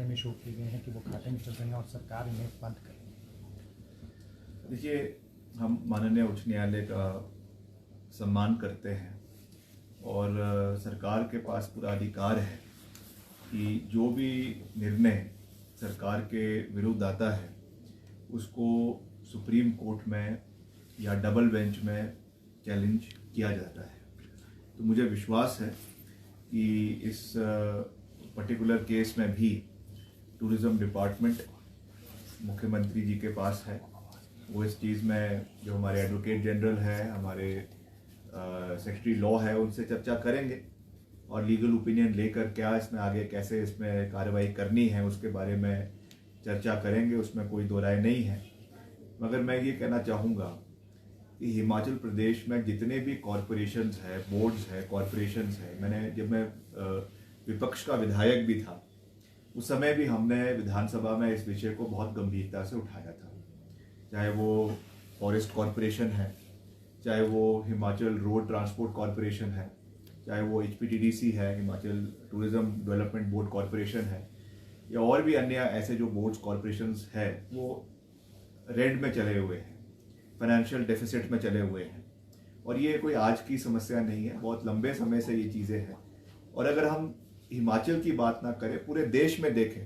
खाते में शो किए गए हैं कि वो खाते में चल रहे हैं और सरकार इन्हें बंद करेगी। देखिए, हम माननीय उच्च न्यायालय का सम्मान करते हैं और सरकार के पास पूरा अधिकार है कि जो भी निर्णय सरकार के विरुद्ध आता है उसको सुप्रीम कोर्ट में या डबल बेंच में चैलेंज किया जाता है। तो मुझे विश्वास है कि इस पर्टिकुलर केस में भी टूरिज़्म डिपार्टमेंट मुख्यमंत्री जी के पास है। वो इस चीज़ में जो हमारे एडवोकेट जनरल है, हमारे सेक्रेटरी लॉ है, उनसे चर्चा करेंगे और लीगल ओपिनियन लेकर क्या इसमें आगे कैसे इसमें कार्रवाई करनी है उसके बारे में चर्चा करेंगे। उसमें कोई दो राय नहीं है। मगर मैं ये कहना चाहूँगा कि हिमाचल प्रदेश में जितने भी कॉरपोरेशंस है, बोर्ड्स है, कॉरपोरेशंस है, जब मैं विपक्ष का विधायक भी था उस समय भी हमने विधानसभा में इस विषय को बहुत गंभीरता से उठाया था। चाहे वो फॉरेस्ट कॉरपोरेशन है, चाहे वो हिमाचल रोड ट्रांसपोर्ट कॉरपोरेशन है, चाहे वो HPTDC है, Himachal tourism development board corporation है, या और भी अन्य ऐसे जो बोर्ड्स कॉरपोरेशंस है, वो रेड में चले हुए हैं, फाइनेंशियल डेफिसिट में चले हुए हैं। और ये कोई आज की समस्या नहीं है, बहुत लंबे समय से ये चीज़ें हैं। और अगर हम हिमाचल की बात ना करें, पूरे देश में देखें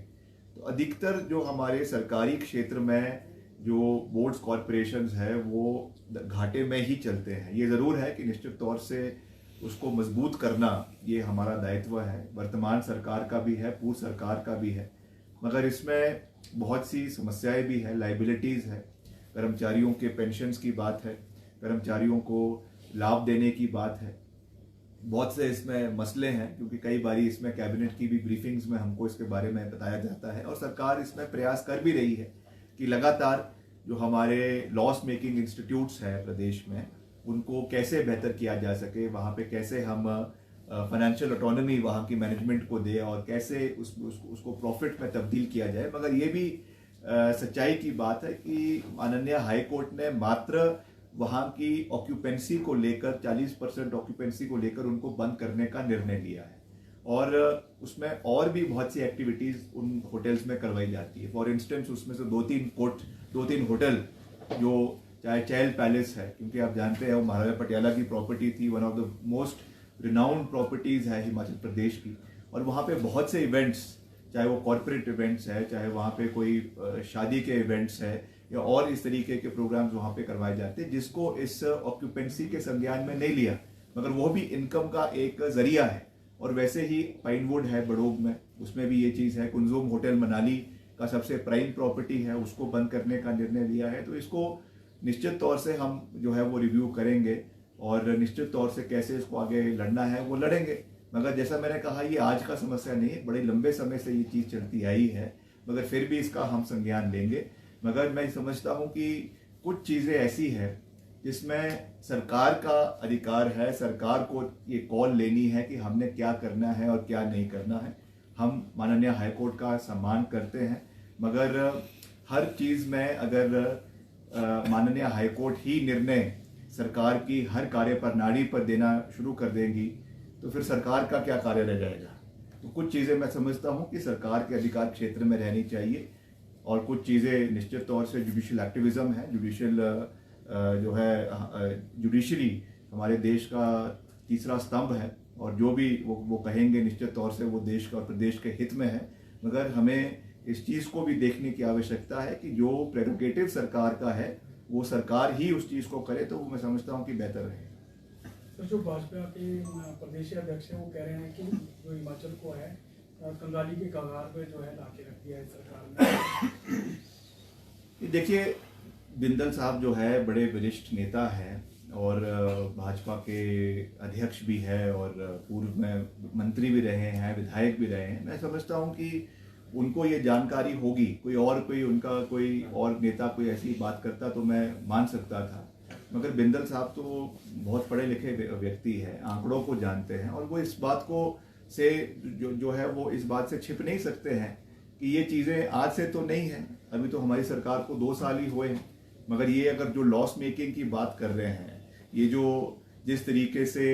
तो अधिकतर जो हमारे सरकारी क्षेत्र में जो बोर्ड्स कॉरपोरेशंस है वो घाटे में ही चलते हैं। ये ज़रूर है कि निश्चित तौर से उसको मजबूत करना ये हमारा दायित्व है, वर्तमान सरकार का भी है, पूर्व सरकार का भी है। मगर इसमें बहुत सी समस्याएं भी है, लाइबिलिटीज़ है, कर्मचारियों के पेंशन्स की बात है, कर्मचारियों को लाभ देने की बात है, बहुत से इसमें मसले हैं। क्योंकि कई बारी इसमें कैबिनेट की भी ब्रीफिंग्स में हमको इसके बारे में बताया जाता है और सरकार इसमें प्रयास कर भी रही है कि लगातार जो हमारे लॉस मेकिंग इंस्टीट्यूट्स हैं प्रदेश में उनको कैसे बेहतर किया जा सके, वहाँ पे कैसे हम फाइनेंशियल ऑटोनॉमी वहाँ की मैनेजमेंट को दे और कैसे उसको प्रॉफिट में तब्दील किया जाए। मगर ये भी सच्चाई की बात है कि माननीय हाई कोर्ट ने मात्र वहाँ की ऑक्यूपेंसी को लेकर 40% ऑक्यूपेंसी को लेकर उनको बंद करने का निर्णय लिया है और उसमें और भी बहुत सी एक्टिविटीज़ उन होटल्स में करवाई जाती है। फॉर इंस्टेंस उसमें से दो तीन होटल जो चाहे चहल पैलेस है, क्योंकि आप जानते हैं वो महाराजा पटियाला की प्रॉपर्टी थी, one of the most renowned properties है हिमाचल प्रदेश की। और वहाँ पे बहुत से इवेंट्स, चाहे वो कॉरपोरेट इवेंट्स है, चाहे वहाँ पे कोई शादी के इवेंट्स है या और इस तरीके के प्रोग्राम्स वहाँ पे करवाए जाते हैं जिसको इस ऑक्यूपेंसी के संज्ञान में नहीं लिया, मगर वो भी इनकम का एक जरिया है। और वैसे ही पाइनवुड है बड़ोग में, उसमें भी ये चीज़ है। कुंजुम होटल मनाली का सबसे प्राइम प्रॉपर्टी है, उसको बंद करने का निर्णय लिया है। तो इसको निश्चित तौर से हम जो है वो रिव्यू करेंगे और निश्चित तौर से कैसे इसको आगे लड़ना है वो लड़ेंगे। मगर जैसा मैंने कहा, ये आज का समस्या नहीं है, बड़े लंबे समय से ये चीज़ चलती आई है, मगर फिर भी इसका हम संज्ञान लेंगे। मगर मैं समझता हूँ कि कुछ चीज़ें ऐसी है जिसमें सरकार का अधिकार है, सरकार को ये कॉल लेनी है कि हमने क्या करना है और क्या नहीं करना है। हम माननीय हाईकोर्ट का सम्मान करते हैं, मगर हर चीज़ में अगर माननीय हाईकोर्ट ही निर्णय सरकार की हर कार्य प्रणाली पर देना शुरू कर देंगी तो फिर सरकार का क्या कार्य रह जाएगा। तो कुछ चीज़ें मैं समझता हूँ कि सरकार के अधिकार क्षेत्र में रहनी चाहिए और कुछ चीज़ें निश्चित तौर से जुडिशियल एक्टिविज्म है, जो है जुडिशरी हमारे देश का तीसरा स्तंभ है और जो भी वो कहेंगे निश्चित तौर से वो देश का और प्रदेश के हित में है। मगर हमें इस चीज़ को भी देखने की आवश्यकता है कि जो प्रेरोगेटिव सरकार का है वो सरकार ही उस चीज़ को करे, तो वो मैं समझता हूँ कि बेहतर रहेगा। तो जो भाजपा के प्रदेश अध्यक्ष हैं वो कह रहे हैं कि जो हिमाचल को है कंगाली के कगार पे जो है लाके रख दिया है सरकार ने। देखिए, बिंदल साहब जो है बड़े वरिष्ठ नेता हैं और भाजपा के अध्यक्ष भी है और पूर्व में मंत्री भी रहे हैं, विधायक भी रहे हैं। मैं समझता हूँ कि उनको ये जानकारी होगी। कोई और नेता कोई ऐसी बात करता तो मैं मान सकता था, मगर बिंदल साहब तो बहुत पढ़े लिखे व्यक्ति है, आंकड़ों को जानते हैं और वो इस बात को से जो है वो इस बात से छिप नहीं सकते हैं कि ये चीज़ें आज से तो नहीं है। अभी तो हमारी सरकार को 2 साल ही हुए हैं, मगर ये अगर जो लॉस मेकिंग की बात कर रहे हैं, ये जो जिस तरीके से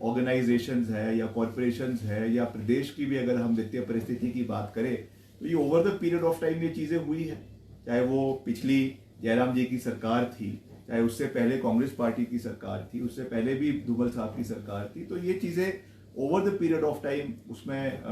ऑर्गेनाइजेशंस है या कॉरपोरेशंस है या प्रदेश की भी अगर हम वित्तीय परिस्थिति की बात करें तो ये over the period of time ये चीज़ें हुई है, चाहे वो पिछली जयराम जी की सरकार थी, चाहे उससे पहले कांग्रेस पार्टी की सरकार थी, उससे पहले भी धूमल साहब की सरकार थी। तो ये चीज़ें over the period of time उसमें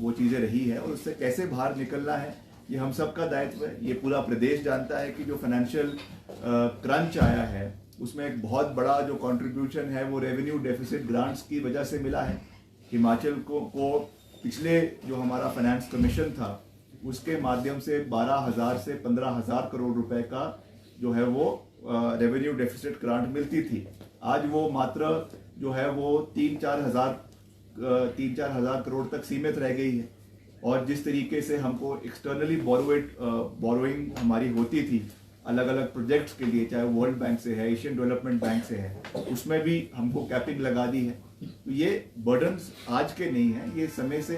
वो चीज़ें रही है, और उससे कैसे बाहर निकलना है ये हम सब का दायित्व है। ये पूरा प्रदेश जानता है कि जो फाइनेंशियल क्रंच आया है उसमें एक बहुत बड़ा जो कंट्रीब्यूशन है वो रेवेन्यू डेफिसिट ग्रांट्स की वजह से मिला है। हिमाचल को पिछले जो हमारा फाइनेंस कमीशन था उसके माध्यम से 12,000 से 15,000 करोड़ रुपए का जो है वो रेवेन्यू डेफिसिट ग्रांट मिलती थी। आज वो मात्र जो है वो 3-4 हजार करोड़ तक सीमित रह गई है। और जिस तरीके से हमको एक्सटर्नली बोरोइंग हमारी होती थी अलग अलग प्रोजेक्ट्स के लिए, चाहे वर्ल्ड बैंक से है, एशियन डेवलपमेंट बैंक से है, उसमें भी हमको कैपिंग लगा दी है। तो ये बर्डन्स आज के नहीं है, ये समय से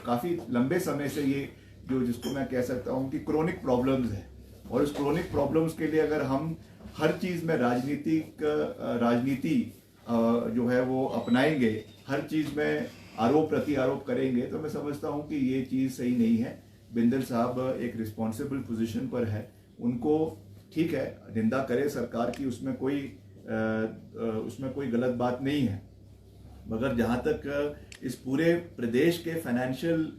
काफ़ी लंबे समय से ये जो जिसको मैं कह सकता हूँ कि क्रोनिक प्रॉब्लम्स है। और उस क्रोनिक प्रॉब्लम्स के लिए अगर हम हर चीज़ में राजनीति जो है वो अपनाएंगे, हर चीज़ में आरोप प्रति आरोप करेंगे, तो मैं समझता हूँ कि ये चीज़ सही नहीं है। बिंदल साहब एक रिस्पॉन्सिबल पोजीशन पर है, उनको ठीक है निंदा करे सरकार की, उसमें कोई गलत बात नहीं है, मगर जहाँ तक इस पूरे प्रदेश के फाइनेंशियल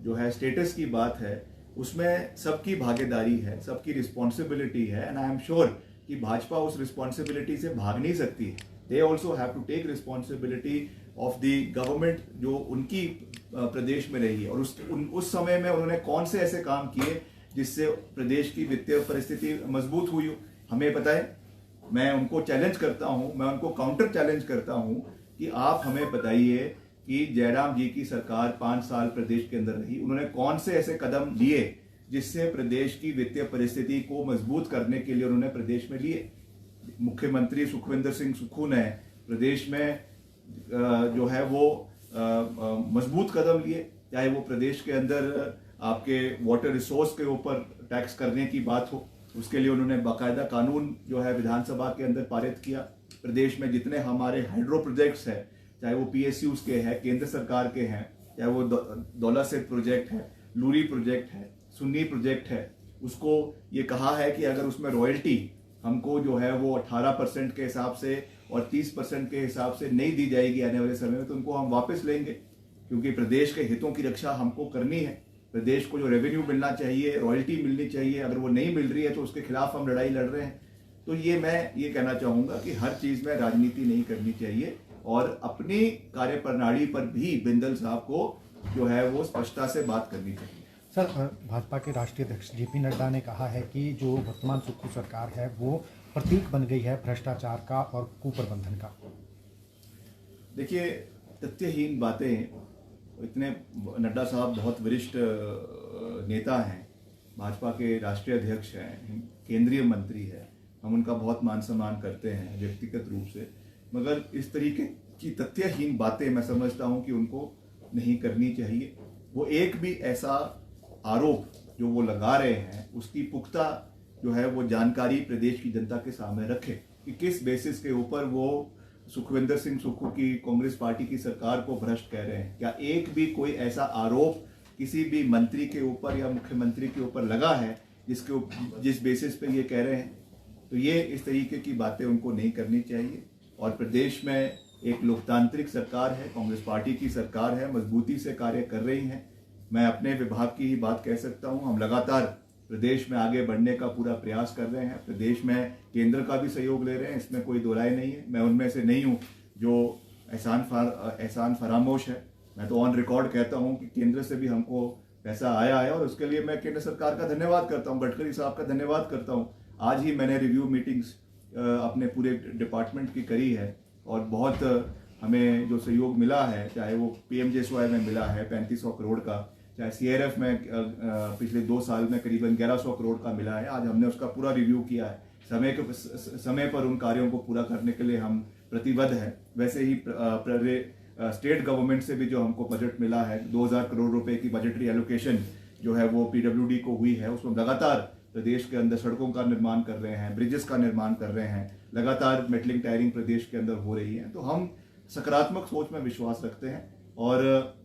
जो है स्टेटस की बात है उसमें सबकी भागीदारी है, सबकी रिस्पॉन्सिबिलिटी है। एंड आई एम श्योर कि भाजपा उस रिस्पॉन्सिबिलिटी से भाग नहीं सकती है। They also have to take responsibility of the government जो उनकी प्रदेश में रही है, और उस समय में उन्होंने कौन से ऐसे काम किए जिससे प्रदेश की वित्तीय परिस्थिति मजबूत हुई हो, हमें पता है। मैं उनको चैलेंज करता हूं, मैं उनको काउंटर चैलेंज करता हूं कि आप हमें बताइए कि जयराम जी की सरकार 5 साल प्रदेश के अंदर रही, उन्होंने कौन से ऐसे कदम लिए जिससे प्रदेश की वित्तीय परिस्थिति को मजबूत करने के लिए उन्होंने प्रदेश में लिए। मुख्यमंत्री सुखविंदर सिंह सुक्खू ने प्रदेश में जो है वो मजबूत कदम लिए, चाहे वो प्रदेश के अंदर आपके वाटर रिसोर्स के ऊपर टैक्स करने की बात हो, उसके लिए उन्होंने बाकायदा कानून जो है विधानसभा के अंदर पारित किया। प्रदेश में जितने हमारे हाइड्रो प्रोजेक्ट्स हैं, चाहे वो PSUs के हैं, केंद्र सरकार के हैं, चाहे वो दौला सेठ प्रोजेक्ट है, लूरी प्रोजेक्ट है, सुन्नी प्रोजेक्ट है, उसको ये कहा है कि अगर उसमें रॉयल्टी हमको जो है वो 18% के हिसाब से और 30% के हिसाब से नहीं दी जाएगी आने वाले समय में, तो उनको हम वापस लेंगे, क्योंकि प्रदेश के हितों की रक्षा हमको करनी है। प्रदेश को जो रेवेन्यू मिलना चाहिए, रॉयल्टी मिलनी चाहिए, अगर वो नहीं मिल रही है तो उसके खिलाफ हम लड़ाई लड़ रहे हैं। तो मैं ये कहना चाहूँगा कि हर चीज़ में राजनीति नहीं करनी चाहिए, और अपनी कार्यप्रणाली पर भी बिंदल साहब को जो है वो स्पष्टता से बात करनी चाहिए। सर, भाजपा के राष्ट्रीय अध्यक्ष JP नड्डा ने कहा है कि जो वर्तमान सुक्खू सरकार है वो प्रतीक बन गई है भ्रष्टाचार का और कुप्रबंधन का। देखिए, तथ्यहीन बातें, इतने नड्डा साहब बहुत वरिष्ठ नेता हैं, भाजपा के राष्ट्रीय अध्यक्ष हैं, केंद्रीय मंत्री है, हम उनका बहुत मान सम्मान करते हैं व्यक्तिगत रूप से, मगर इस तरीके की तथ्यहीन बातें मैं समझता हूं कि उनको नहीं करनी चाहिए। वो एक भी ऐसा आरोप जो वो लगा रहे हैं उसकी पुख्ता जो है वो जानकारी प्रदेश की जनता के सामने रखें कि किस बेसिस के ऊपर वो सुखविंदर सिंह सुक्खू की कांग्रेस पार्टी की सरकार को भ्रष्ट कह रहे हैं। क्या एक भी कोई ऐसा आरोप किसी भी मंत्री के ऊपर या मुख्यमंत्री के ऊपर लगा है जिस बेसिस पे ये कह रहे हैं? तो ये इस तरीके की बातें उनको नहीं करनी चाहिए। और प्रदेश में एक लोकतांत्रिक सरकार है, कांग्रेस पार्टी की सरकार है, मजबूती से कार्य कर रही है। मैं अपने विभाग की ही बात कह सकता हूँ, हम लगातार प्रदेश में आगे बढ़ने का पूरा प्रयास कर रहे हैं। प्रदेश में केंद्र का भी सहयोग ले रहे हैं, इसमें कोई दो राय नहीं है। मैं उनमें से नहीं हूँ जो एहसान फरामोश है। मैं तो ऑन रिकॉर्ड कहता हूँ कि केंद्र से भी हमको पैसा आया है, और उसके लिए मैं केंद्र सरकार का धन्यवाद करता हूँ, गडकरी साहब का धन्यवाद करता हूँ। आज ही मैंने रिव्यू मीटिंग्स अपने पूरे डिपार्टमेंट की करी है, और बहुत हमें जो सहयोग मिला है, चाहे वो PMJSY में मिला है 3500 करोड़ का, चाहे CRF में पिछले 2 साल में करीबन 1100 करोड़ का मिला है। आज हमने उसका पूरा रिव्यू किया है। समय पर उन कार्यों को पूरा करने के लिए हम प्रतिबद्ध हैं। वैसे ही स्टेट गवर्नमेंट से भी जो हमको बजट मिला है, 2000 करोड़ रुपए की बजटरी एलोकेशन जो है वो PWD को हुई है, उसमें लगातार प्रदेश के अंदर सड़कों का निर्माण कर रहे हैं, ब्रिजेस का निर्माण कर रहे हैं, लगातार मेटलिंग टायरिंग प्रदेश के अंदर हो रही है। तो हम सकारात्मक सोच में विश्वास रखते हैं, और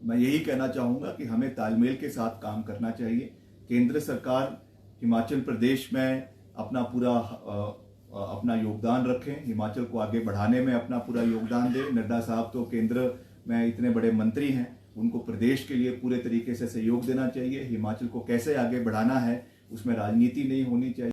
मैं यही कहना चाहूँगा कि हमें तालमेल के साथ काम करना चाहिए। केंद्र सरकार हिमाचल प्रदेश में अपना योगदान रखें, हिमाचल को आगे बढ़ाने में अपना पूरा योगदान दें। नड्डा साहब तो केंद्र में इतने बड़े मंत्री हैं, उनको प्रदेश के लिए पूरे तरीके से सहयोग देना चाहिए। हिमाचल को कैसे आगे बढ़ाना है उसमें राजनीति नहीं होनी चाहिए।